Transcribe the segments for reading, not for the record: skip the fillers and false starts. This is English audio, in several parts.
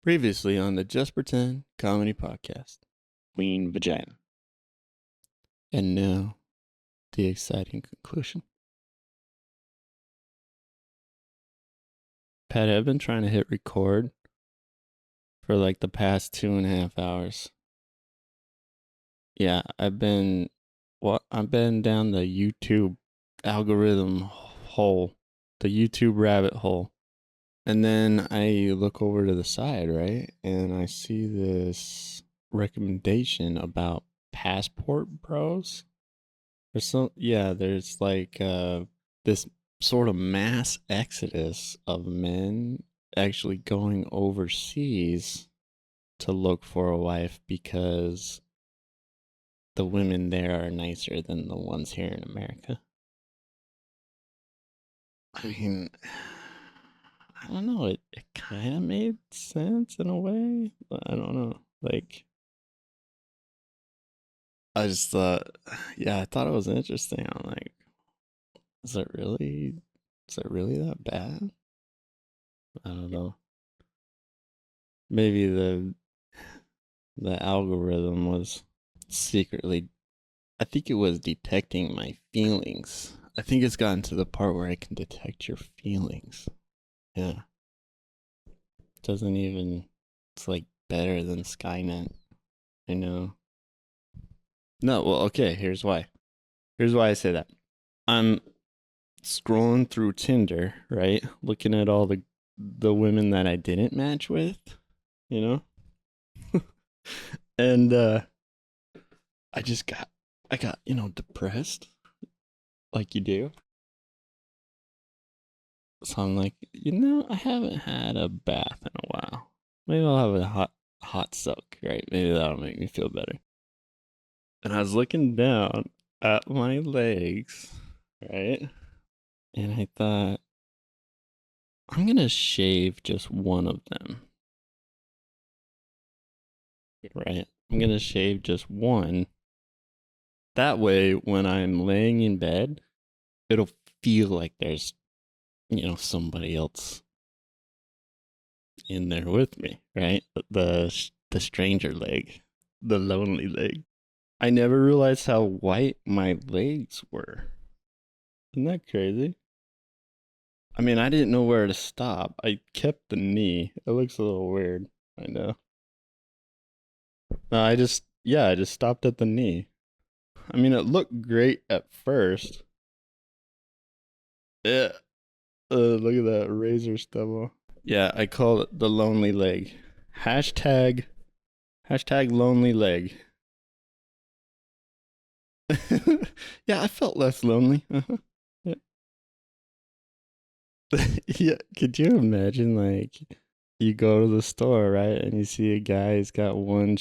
Previously on the Just Pretend Comedy Podcast. Queen vagina. And now, the exciting conclusion. Pat, I've been trying to hit record for like the past 2.5 hours. Yeah, I've been down the YouTube algorithm hole, the YouTube rabbit hole. And then I look over to the side, right? And I see this recommendation about Passport Bros. There's like this sort of mass exodus of men actually going overseas to look for a wife because the women there are nicer than the ones here in America. I mean, I don't know. It kind of made sense in a way. But I don't know. Like, I just thought, yeah, I thought it was interesting. I'm like, is it really, is it really that bad? I don't know. Maybe the algorithm was secretly, I think it was detecting my feelings. I think it's gotten to the part where I can detect your feelings. Yeah. Doesn't even, it's like better than Skynet. I know. No, well, okay, here's why. Here's why I say that. I'm scrolling through Tinder, right? Looking at all the women that I didn't match with, you know? And I just got I got, depressed like you do. So I'm like, I haven't had a bath in a while. Maybe I'll have a hot soak, right? Maybe that'll make me feel better. And I was looking down at my legs, right? And I thought, I'm gonna shave just one of them. Right? I'm gonna shave just one. That way, when I'm laying in bed, it'll feel like there's, somebody else in there with me, right? The stranger leg, the lonely leg. I never realized how white my legs were. Isn't that crazy? I mean, I didn't know where to stop. I kept the knee. It looks a little weird. I know. No, I just stopped at the knee. I mean, it looked great at first. Yeah. Look at that razor stubble. Yeah, I call it the lonely leg. Hashtag lonely leg. Yeah, I felt less lonely. Uh-huh. Yeah. Yeah, could you imagine like you go to the store, right, and you see a guy who's got one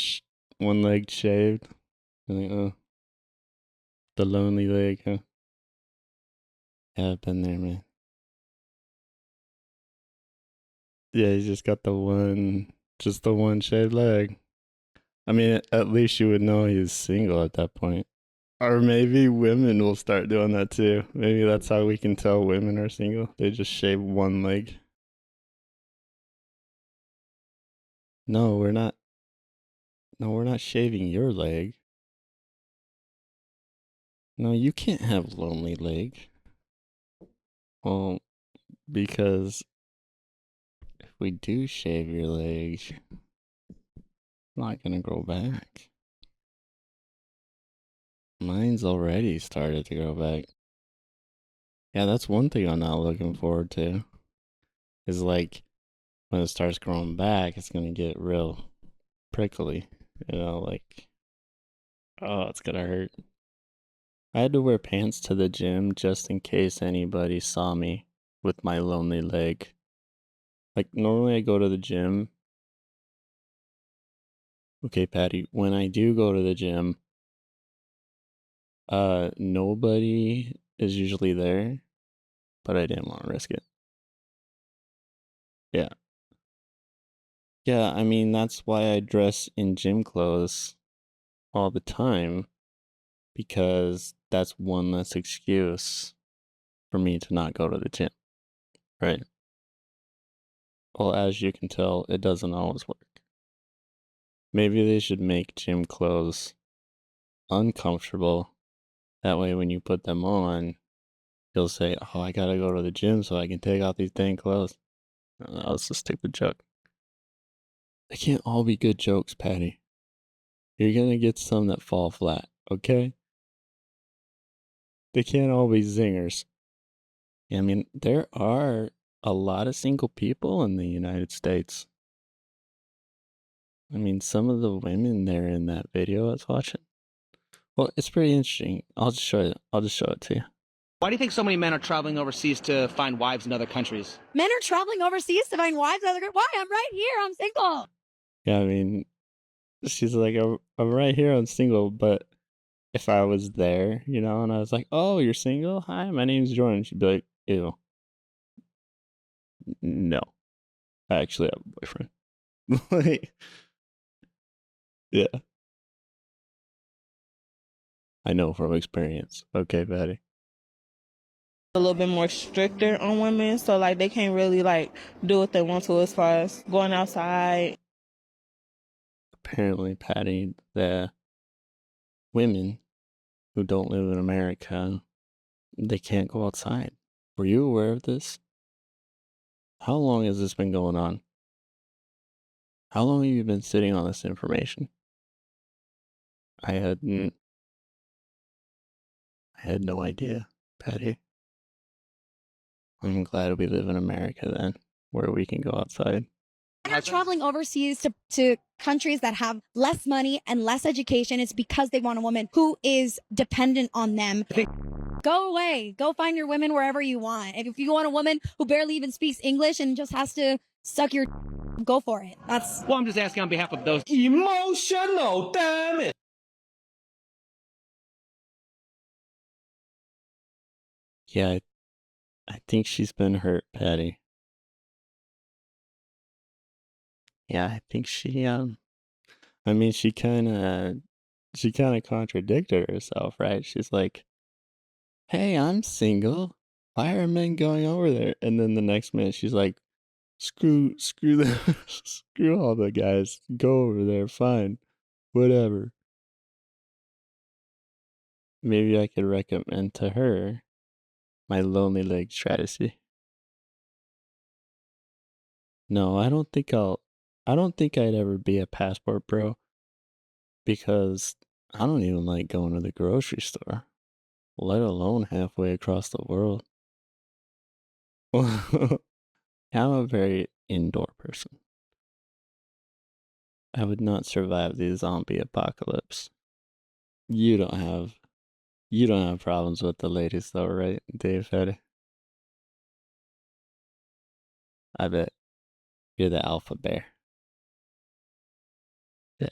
leg shaved, and like, oh, the lonely leg, huh? Yeah, I've been there, man. Yeah, he's just got just the one shaved leg. I mean, at least you would know he's single at that point. Or maybe women will start doing that too. Maybe that's how we can tell women are single. They just shave one leg. No, we're not. No, we're not shaving your leg. No, you can't have lonely leg. Well, because if we do shave your leg, it's not gonna grow back. Mine's already started to grow back. Yeah, that's one thing I'm not looking forward to. Is like when it starts growing back, it's gonna get real prickly. Like, oh, it's gonna hurt. I had to wear pants to the gym just in case anybody saw me with my lonely leg. Like, normally I go to the gym. Okay, Patty, when I do go to the gym, nobody is usually there, but I didn't want to risk it. Yeah. Yeah, I mean, that's why I dress in gym clothes all the time, because that's one less excuse for me to not go to the gym, right? Well, as you can tell, it doesn't always work. Maybe they should make gym clothes uncomfortable. That way, when you put them on, you'll say, "Oh, I gotta go to the gym so I can take off these dang clothes." That was a stupid joke. They can't all be good jokes, Patty. You're gonna get some that fall flat, okay? They can't all be zingers. I mean, there are a lot of single people in the United States. I mean, some of the women there in that video I was watching. Well, it's pretty interesting. I'll just show it. I'll just show it to you. Why do you think so many men are traveling overseas to find wives in other countries? Men are traveling overseas to find wives in other countries. Why? I'm right here. I'm single. Yeah, I mean, she's like, I'm right here. I'm single, but if I was there, you know, and I was like, "Oh, you're single? Hi, my name's Jordan," she'd be like, "Ew, no, I actually have a boyfriend." Like, yeah, I know from experience. Okay, Patty. A little bit more stricter on women, so like they can't really like do what they want to as far as going outside. Apparently, Patty, the women who don't live in America, they can't go outside. Were you aware of this? How long has this been going on? How long have you been sitting on this information? I had no idea, Patty. I'm glad we live in America then, where we can go outside. Men are traveling overseas to countries that have less money and less education. It's because they want a woman who is dependent on them. Go away. Go find your women wherever you want. If you want a woman who barely even speaks English and just has to suck your, go for it. That's. Well, I'm just asking on behalf of those. Emotional, damn it. Yeah, I think she's been hurt, Patty. Yeah, I think she I mean she kinda contradicted herself, right? She's like, "Hey, I'm single. Why are men going over there?" And then the next minute she's like, screw the screw all the guys. Go over there, fine. Whatever. Maybe I could recommend to her my lonely leg strategy. No, I don't think I'd ever be a passport bro because I don't even like going to the grocery store, let alone halfway across the world. I'm a very indoor person. I would not survive the zombie apocalypse. You don't have problems with the ladies though, right, Dave Fetty? I bet you're the alpha bear. Yeah.